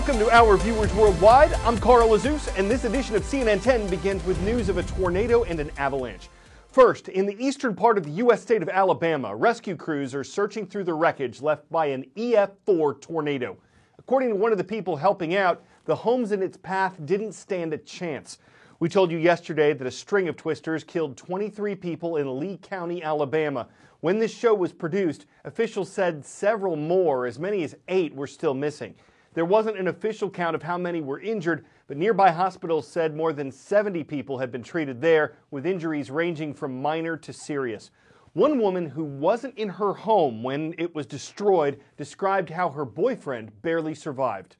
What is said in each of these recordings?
Welcome to our viewers worldwide. I'm Carl Azus, and this edition of CNN 10 begins with news of a tornado and an avalanche. First, in the eastern part of the U.S. state of Alabama, rescue crews are searching through the wreckage left by an EF4 tornado. According to one of the people helping out, the homes in its path didn't stand a chance. We told you yesterday that a string of twisters killed 23 people in Lee County, Alabama. When this show was produced, officials said several more, as many as 8, were still missing. There wasn't an official count of how many were injured, but nearby hospitals said more than 70 people had been treated there, with injuries ranging from minor to serious. One woman who wasn't in her home when it was destroyed described how her boyfriend barely survived.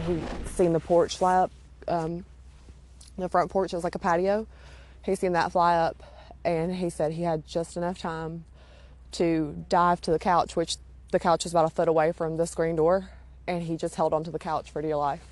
He seen the porch fly up, the front porch, it was like a patio. He seen that fly up, and he said he had just enough time to dive to the couch, which the couch is about a foot away from the screen door, and he just held onto the couch for dear life.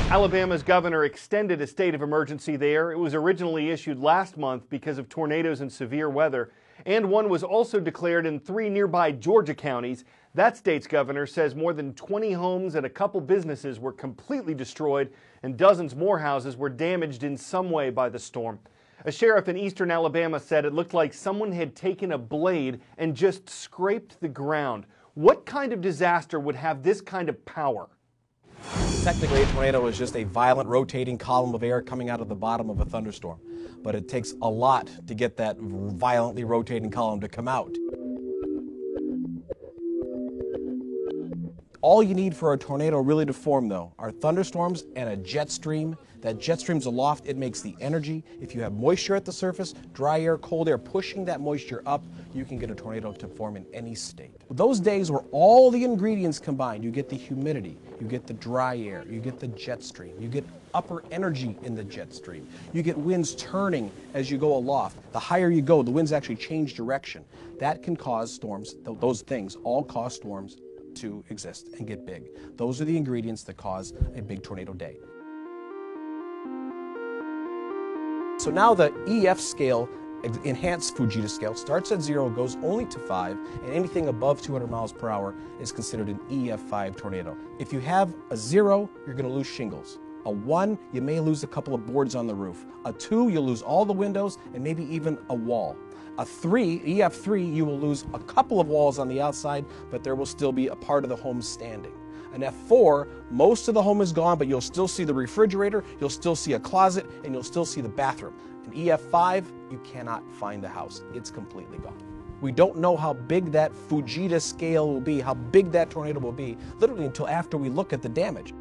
Alabama's governor extended a state of emergency there. It was originally issued last month because of tornadoes and severe weather, and one was also declared in 3 nearby Georgia counties. That state's governor says more than 20 homes and a couple businesses were completely destroyed, and dozens more houses were damaged in some way by the storm. A sheriff in eastern Alabama said it looked like someone had taken a blade and just scraped the ground. What kind of disaster would have this kind of power? Technically, a tornado is just a violent rotating column of air coming out of the bottom of a thunderstorm. But it takes a lot to get that violently rotating column to come out. All you need for a tornado really to form, though, are thunderstorms and a jet stream. That jet stream's aloft, it makes the energy. If you have moisture at the surface, dry air, cold air, pushing that moisture up, you can get a tornado to form in any state. Those days where all the ingredients combine, you get the humidity, you get the dry air, you get the jet stream, you get upper energy in the jet stream, you get winds turning as you go aloft. The higher you go, the winds actually change direction. That can cause storms. Those things all cause storms to exist and get big. Those are the ingredients that cause a big tornado day. So now the EF scale, enhanced Fujita scale, starts at 0, goes only to 5, and anything above 200 miles per hour is considered an EF5 tornado. If you have a 0, you're going to lose shingles. A 1, you may lose a couple of boards on the roof. A 2, you'll lose all the windows and maybe even a wall. A 3, EF3, you will lose a couple of walls on the outside, but there will still be a part of the home standing. An F4, most of the home is gone, but you'll still see the refrigerator, you'll still see a closet, and you'll still see the bathroom. An EF5, you cannot find the house. It's completely gone. We don't know how big that Fujita scale will be, how big that tornado will be, literally until after we look at the damage.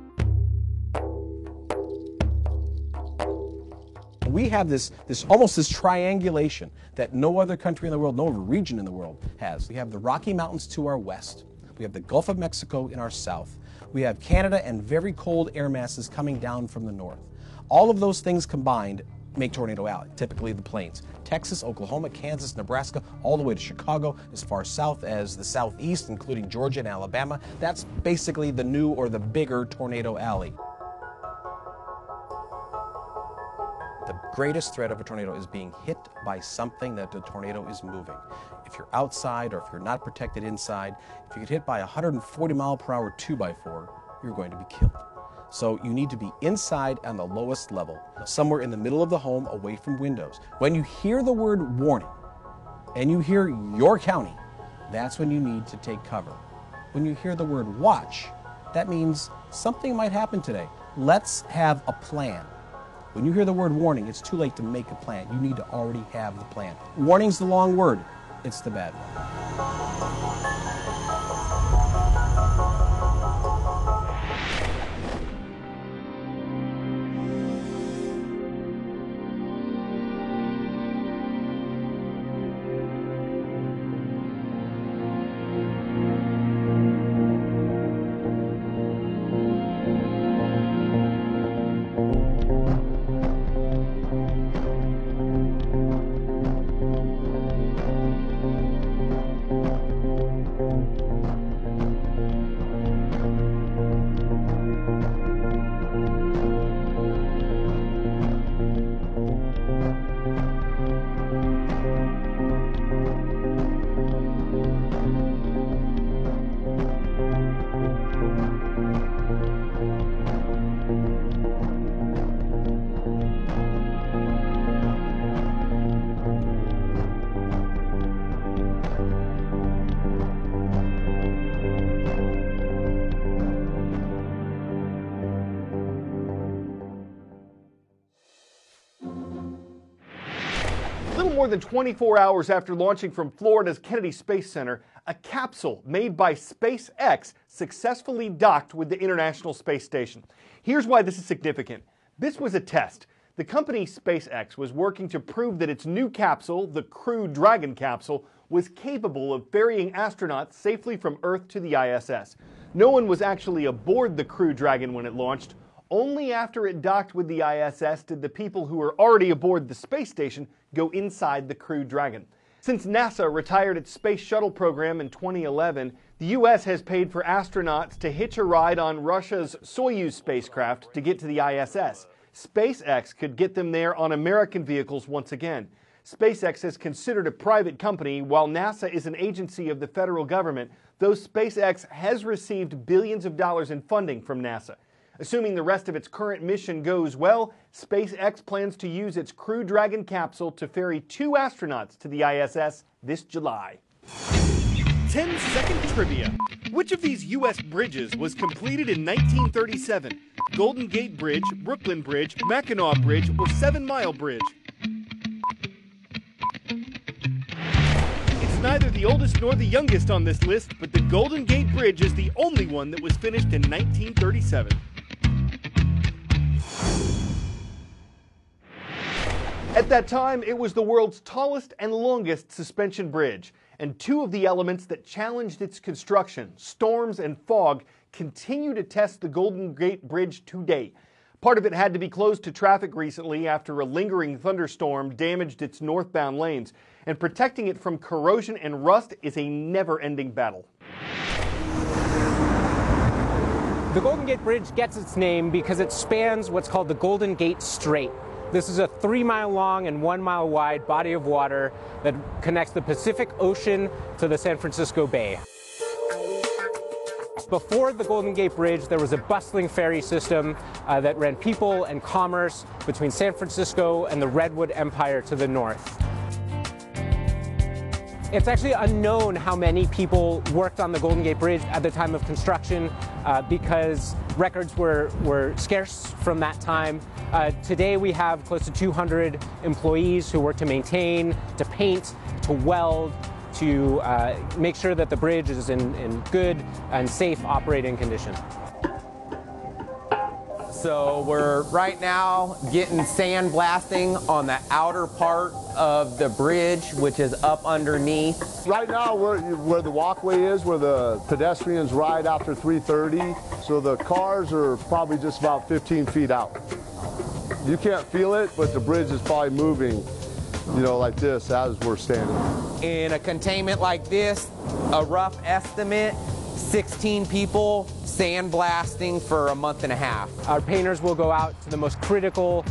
We have this triangulation that no other country in the world, no other region in the world has. We have the Rocky Mountains to our west. We have the Gulf of Mexico in our south. We have Canada and very cold air masses coming down from the north. All of those things combined make Tornado Alley, typically the plains. Texas, Oklahoma, Kansas, Nebraska, all the way to Chicago, as far south as the southeast, including Georgia and Alabama. That's basically the new or the bigger Tornado Alley. The greatest threat of a tornado is being hit by something that the tornado is moving. If you're outside or if you're not protected inside, if you get hit by a 140 mile per hour 2x4, you're going to be killed. So you need to be inside on the lowest level, somewhere in the middle of the home away from windows. When you hear the word warning and you hear your county, that's when you need to take cover. When you hear the word watch, that means something might happen today. Let's have a plan. When you hear the word warning, it's too late to make a plan. You need to already have the plan. Warning's the long word. It's the bad one. more than 24 hours after launching from Florida's Kennedy Space Center, a capsule made by SpaceX successfully docked with the International Space Station. Here's why this is significant. This was a test. The company SpaceX was working to prove that its new capsule, the Crew Dragon capsule, was capable of ferrying astronauts safely from Earth to the ISS. No one was actually aboard the Crew Dragon when it launched. Only after it docked with the ISS did the people who were already aboard the space station go inside the Crew Dragon. Since NASA retired its space shuttle program in 2011, the U.S. has paid for astronauts to hitch a ride on Russia's Soyuz spacecraft to get to the ISS. SpaceX could get them there on American vehicles once again. SpaceX is considered a private company, while NASA is an agency of the federal government, though SpaceX has received billions of dollars in funding from NASA. Assuming the rest of its current mission goes well, SpaceX plans to use its Crew Dragon capsule to ferry 2 astronauts to the ISS this July. 10-second trivia. Which of these U.S. bridges was completed in 1937? Golden Gate Bridge, Brooklyn Bridge, Mackinac Bridge, or 7 Mile Bridge? It's neither the oldest nor the youngest on this list, but the Golden Gate Bridge is the only one that was finished in 1937. At that time, it was the world's tallest and longest suspension bridge, and 2 of the elements that challenged its construction, storms and fog, continue to test the Golden Gate Bridge today. Part of it had to be closed to traffic recently after a lingering thunderstorm damaged its northbound lanes, and protecting it from corrosion and rust is a never-ending battle. The Golden Gate Bridge gets its name because it spans what's called the Golden Gate Strait. This is a 3-mile-long and 1-mile wide body of water that connects the Pacific Ocean to the San Francisco Bay. Before the Golden Gate Bridge, there was a bustling ferry system that ran people and commerce between San Francisco and the Redwood Empire to the north. It's actually unknown how many people worked on the Golden Gate Bridge at the time of construction because records were scarce from that time. Today we have close to 200 employees who work to maintain, to paint, to weld, to make sure that the bridge is in good and safe operating condition. So we're right now getting sandblasting on the outer part of the bridge, which is up underneath. Right now, where the walkway is, where the pedestrians ride after 3:30, so the cars are probably just about 15 feet out. You can't feel it, but the bridge is probably moving, you know, like this as we're standing. In a containment like this, a rough estimate, 16 people sandblasting for a month and a half. Our painters will go out to the most critical,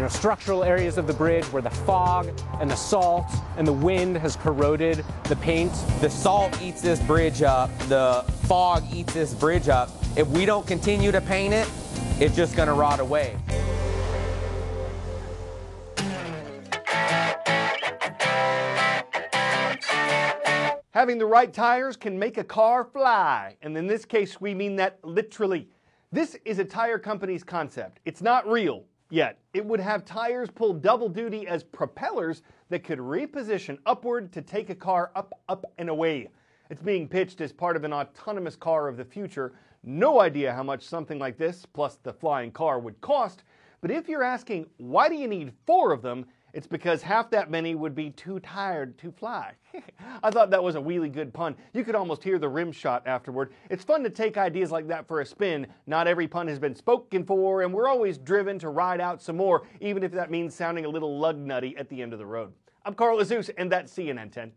structural areas of the bridge where the fog and the salt and the wind has corroded the paint. The salt eats this bridge up, the fog eats this bridge up. If we don't continue to paint it, it's just gonna rot away. Having the right tires can make a car fly, and in this case we mean that literally. This is a tire company's concept. It's not real yet. It would have tires pull double duty as propellers that could reposition upward to take a car up, and away. It's being pitched as part of an autonomous car of the future. No idea how much something like this, plus the flying car, would cost, but if you're asking why do you need 4 of them, it's because half that many would be too tired to fly. I thought that was a really good pun. You could almost hear the rim shot afterward. It's fun to take ideas like that for a spin. Not every pun has been spoken for, and we're always driven to ride out some more, even if that means sounding a little lug nutty at the end of the road. I'm Carl Azus, and that's CNN 10.